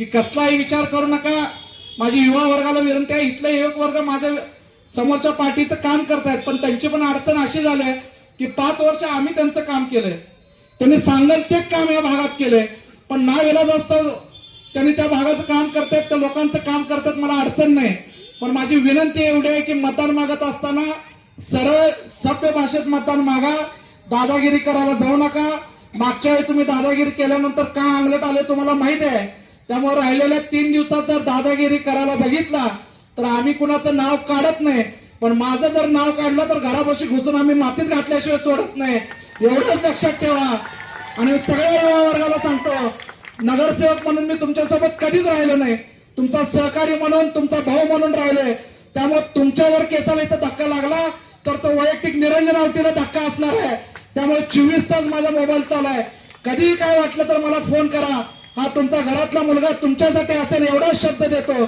की कसलाही विचार करू नका. माझी युवा वर्गाला विनंती आहे, इथले युवक वर्ग माझ्या समोरच्या पार्टीचं काम करतायत, पण त्यांची पण अडचण अशी झाली आहे की 5 वर्ष आम्ही त्यांचं काम केलंय, त्यांनी सांगेल तेच काम या भागात केलंय, पण ना विलाज असतं त्यांनी त्या भागाचं काम करतायत, त्या लोकांचं काम करतात. मला अडचण नाही, पण माझी विनंती एवढी आहे की मतदान मागत असताना सरळ सभ्य भाषेत मतदान मागा. दादागिरी करायला जाऊ नका. मागच्या वेळी तुम्ही दादागिरी केल्यानंतर का अंगलट आले तुम्हाला माहित आहे. त्यामुळे राहिलेल्या 3 दिवसात जर दादागिरी करायला बघितला तर आम्ही कुणाचं नाव काढत नाही, पण माझं जर नाव काढलं तर घरापाशी घुसून आम्ही मातीत घातल्याशिवाय सोडत नाही, एवढंच लक्षात ठेवा. आणि सगळ्या युवा वर्गाला सांगतो, नगरसेवक म्हणून मी तुमच्यासोबत कधीच राहिलो नाही, तुमचा सहकारी म्हणून, तुमचा भाऊ म्हणून राहिलोय. त्यामुळे तुमच्या जर केसाला इथं धक्का लागला तर तो वैयक्तिक निरंजन आवटीला धक्का असणार आहे. त्यामुळे 24 तास माझा मोबाईल चालू आहे, कधीही काय वाटलं तर मला फोन करा. हा तुमचा घरातला मुलगा तुमच्यासाठी असेल एवढाच शब्द देतो.